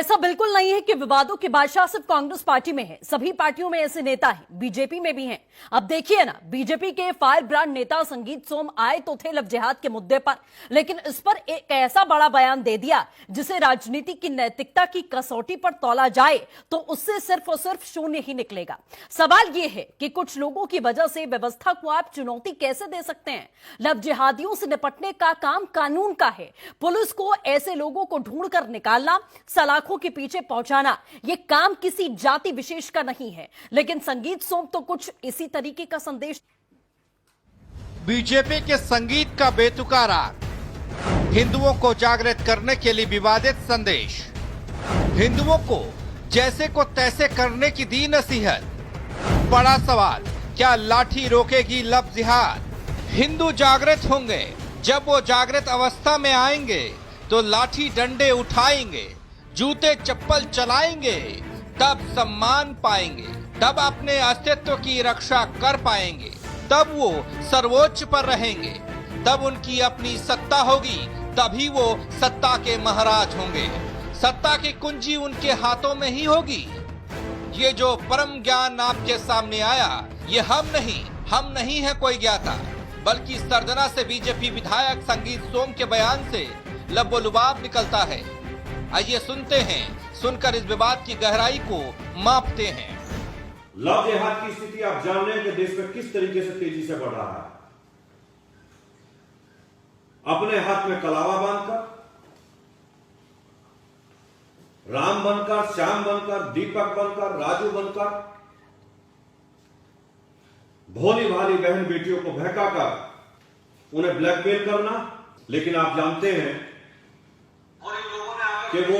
ऐसा बिल्कुल नहीं है कि विवादों के बादशाह सिर्फ कांग्रेस पार्टी में है। सभी पार्टियों में ऐसे नेता हैं, बीजेपी में भी हैं। अब देखिए ना, बीजेपी के फायर ब्रांड नेता संगीत सोम आए तो थे लव जिहाद के मुद्दे पर, लेकिन इस पर एक ऐसा बड़ा बयान दे दिया जिसे राजनीति की नैतिकता की कसौटी पर तौला जाए तो उससे सिर्फ और सिर्फ शून्य ही निकलेगा। सवाल यह है कि कुछ लोगों की वजह से व्यवस्था को आप चुनौती कैसे दे सकते हैं? लव जिहादियों से निपटने का काम कानून का है। पुलिस को ऐसे लोगों को ढूंढकर निकालना, सलाखों के पीछे पहुंचाना, यह काम किसी जाति विशेष का नहीं है। लेकिन संगीत सोम तो कुछ इसी तरीके का संदेश। बीजेपी के संगीत का बेतुका राग, हिंदुओं को जागृत करने के लिए विवादित संदेश, हिंदुओं को जैसे को तैसे करने की दी नसीहत। बड़ा सवाल, क्या लाठी रोकेगी लव जिहाद? हिंदू जागृत होंगे, जब वो जागृत अवस्था में आएंगे तो लाठी डंडे उठाएंगे, जूते चप्पल चलाएंगे, तब सम्मान पाएंगे, तब अपने अस्तित्व की रक्षा कर पाएंगे, तब वो सर्वोच्च पर रहेंगे, तब उनकी अपनी सत्ता होगी, तभी वो सत्ता के महाराज होंगे। सत्ता की कुंजी उनके हाथों में ही होगी। ये जो परम ज्ञान आपके सामने आया, ये हम नहीं है कोई ज्ञाता, बल्कि सरजना से बीजेपी विधायक संगीत सोम के बयान से लबोलुबाब निकलता है। आइए सुनते हैं, सुनकर इस विवाद की गहराई को मापते हैं। लव जिहाद की स्थिति आप जान रहे हैं कि देश में किस तरीके से तेजी से बढ़ रहा है। अपने हाथ में कलावा बांधकर, राम बनकर, श्याम बनकर, दीपक बनकर, राजू बनकर, भोली भाली बहन बेटियों को बहकाकर उन्हें ब्लैकमेल करना। लेकिन आप जानते हैं कि वो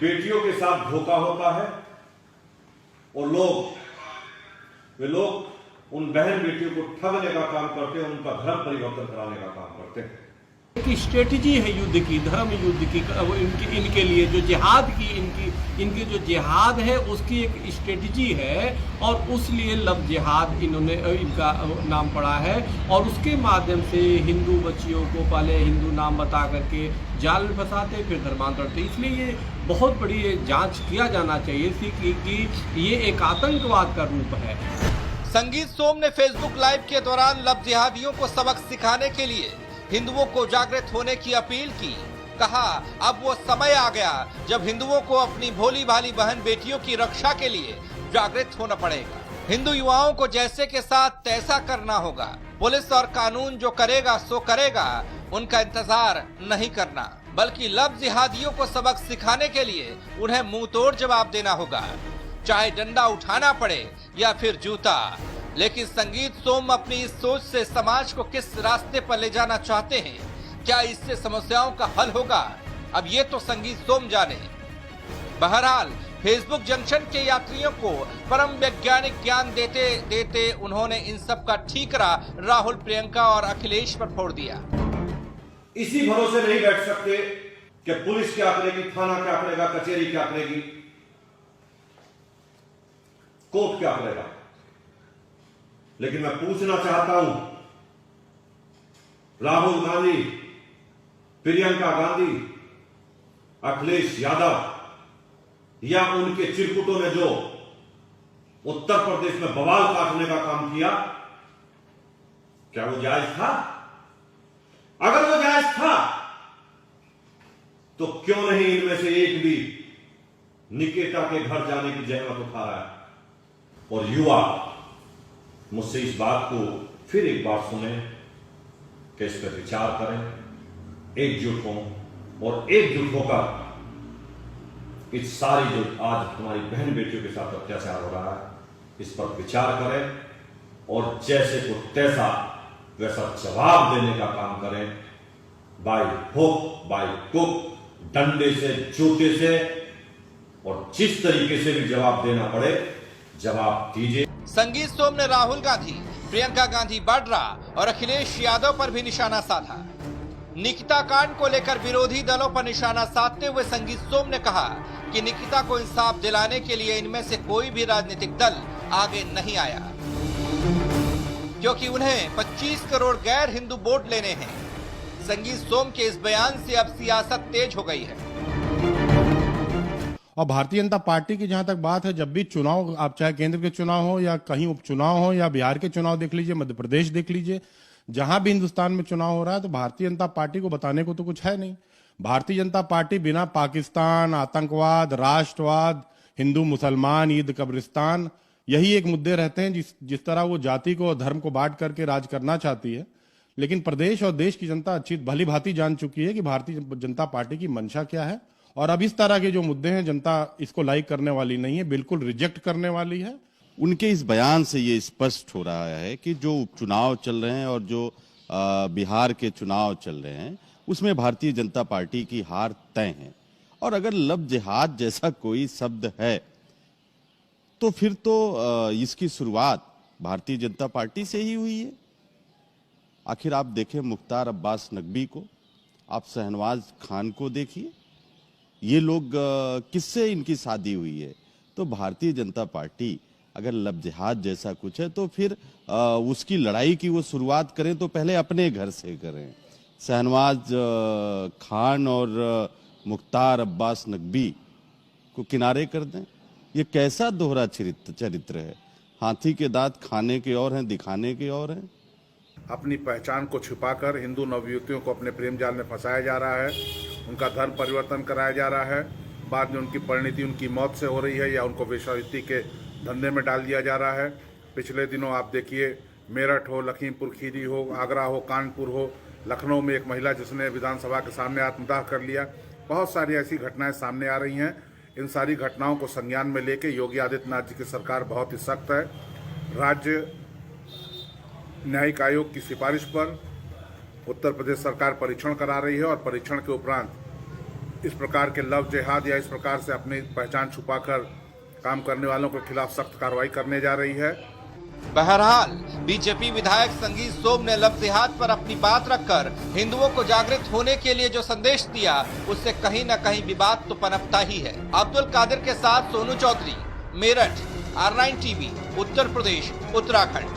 बेटियों के साथ धोखा होता है और वे लोग उन बहन बेटियों को ठगने का काम करते हैं, उनका धर्म परिवर्तन कराने का काम करते हैं। एक स्ट्रेटजी है युद्ध की, धर्म युद्ध की, इनके लिए जो जिहाद की इनकी जो जिहाद है उसकी एक स्ट्रेटजी है और उस लिए लव जिहाद इनका नाम पड़ा है। और उसके माध्यम से हिंदू बच्चियों को पहले हिंदू नाम बता करके जाल में फंसाते, फिर धर्मांतरते। इसलिए ये बहुत बड़ी जांच किया जाना चाहिए कि ये एक आतंकवाद का रूप है। संगीत सोम ने फेसबुक लाइव के दौरान लव जिहादियों को सबक सिखाने के लिए हिंदुओं को जागृत होने की अपील की। कहा, अब वो समय आ गया जब हिंदुओं को अपनी भोली भाली बहन बेटियों की रक्षा के लिए जागृत होना पड़ेगा। हिंदू युवाओं को जैसे के साथ तैसा करना होगा। पुलिस और कानून जो करेगा सो करेगा, उनका इंतजार नहीं करना, बल्कि लव जिहादियों को सबक सिखाने के लिए उन्हें मुंह तोड़ जवाब देना होगा, चाहे डंडा उठाना पड़े या फिर जूता। लेकिन संगीत सोम अपनी इस सोच से समाज को किस रास्ते पर ले जाना चाहते हैं? क्या इससे समस्याओं का हल होगा? अब ये तो संगीत सोम जाने। बहरहाल फेसबुक जंक्शन के यात्रियों को परम वैज्ञानिक ज्ञान देते देते उन्होंने इन सब का ठीकरा राहुल, प्रियंका और अखिलेश पर फोड़ दिया। इसी भरोसे नहीं बैठ सकते कि पुलिस क्या करेगी, थाना क्या करेगा, कचहरी क्या करेगी, कोर्ट क्या करेगा। लेकिन मैं पूछना चाहता हूं, राहुल गांधी, प्रियंका गांधी, अखिलेश यादव या उनके चिरकुटों ने जो उत्तर प्रदेश में बवाल काटने का काम किया, क्या वो जायज था? अगर वो जायज था तो क्यों नहीं इनमें से एक भी निकेता के घर जाने की जहमत उठा रहा है? और युवा मुझसे इस बात को फिर एक बार सुने कि इस पर विचार करें, एकजुट हों और एकजुट होकर इस सारी जो आज हमारी बहन बेटियों के साथ अत्याचार हो रहा है, इस पर विचार करें और जैसे को तैसा वैसा जवाब देने का काम करें। बाय हुक बाय कुक, डंडे से, जूते से, और जिस तरीके से भी जवाब देना पड़े जवाब दीजिए। संगीत सोम ने राहुल गांधी, प्रियंका गांधी वाड्रा और अखिलेश यादव पर भी निशाना साधा। निकिता कांड को लेकर विरोधी दलों पर निशाना साधते हुए संगीत सोम ने कहा कि निकिता को इंसाफ दिलाने के लिए इनमें से कोई भी राजनीतिक दल आगे नहीं आया, क्योंकि उन्हें 25 करोड़ गैर हिंदू वोट लेने हैं। संगीत सोम के इस बयान से अब सियासत तेज हो गई है। और भारतीय जनता पार्टी की जहां तक बात है, जब भी चुनाव, आप चाहे केंद्र के चुनाव हो या कहीं उपचुनाव हो या बिहार के चुनाव देख लीजिए, मध्य प्रदेश देख लीजिए, जहां भी हिंदुस्तान में चुनाव हो रहा है तो भारतीय जनता पार्टी को बताने को तो कुछ है नहीं। भारतीय जनता पार्टी बिना पाकिस्तान, आतंकवाद, राष्ट्रवाद, हिंदू मुसलमान, ईद कब्रिस्तान, यही एक मुद्दे रहते हैं जिस तरह वो जाति को और धर्म को बांट करके राज करना चाहती है। लेकिन प्रदेश और देश की जनता अच्छी भली भांति जान चुकी है कि भारतीय जनता पार्टी की मंशा क्या है, और अब इस तरह के जो मुद्दे हैं जनता इसको लाइक करने वाली नहीं है, बिल्कुल रिजेक्ट करने वाली है। उनके इस बयान से ये स्पष्ट हो रहा है कि जो उपचुनाव चल रहे हैं और जो बिहार के चुनाव चल रहे हैं उसमें भारतीय जनता पार्टी की हार तय है। और अगर लव जिहाद जैसा कोई शब्द है तो फिर तो इसकी शुरुआत भारतीय जनता पार्टी से ही हुई है। आखिर आप देखें मुख्तार अब्बास नकवी को, आप शहनवाज खान को देखिए, ये लोग किससे इनकी शादी हुई है। तो भारतीय जनता पार्टी अगर लव जिहाद जैसा कुछ है तो फिर उसकी लड़ाई की वो शुरुआत करें तो पहले अपने घर से करें। शहनवाज खान और मुख्तार अब्बास नकवी को किनारे कर दें। ये कैसा दोहरा चरित्र है। हाथी के दांत खाने के और हैं, दिखाने के और हैं। अपनी पहचान को छिपाकर हिंदू नवयुवतियों को अपने प्रेम जाल में फंसाया जा रहा है, उनका धर्म परिवर्तन कराया जा रहा है, बाद में उनकी परिणति उनकी मौत से हो रही है या उनको वेश्यावृत्ति के धंधे में डाल दिया जा रहा है। पिछले दिनों आप देखिए, मेरठ हो, लखीमपुर खीरी हो, आगरा हो, कानपुर हो, लखनऊ में एक महिला जिसने विधानसभा के सामने आत्मदाह कर लिया। बहुत सारी ऐसी घटनाएं सामने आ रही हैं। इन सारी घटनाओं को संज्ञान में लेके योगी आदित्यनाथ जी की सरकार बहुत ही सख्त है। राज्य न्यायिक आयोग की सिफारिश पर उत्तर प्रदेश सरकार परीक्षण करा रही है और परीक्षण के उपरांत इस प्रकार के लव जिहाद या इस प्रकार से अपनी पहचान छुपाकर काम करने वालों के खिलाफ सख्त कार्रवाई करने जा रही है। बहरहाल बीजेपी विधायक संगीत सोम ने लव जिहाद पर अपनी बात रखकर हिंदुओं को जागृत होने के लिए जो संदेश दिया उससे कहीं न कहीं विवाद तो पनपता ही है। अब्दुल कादिर के साथ सोनू चौधरी, मेरठ, R9 TV, उत्तर प्रदेश, उत्तराखंड।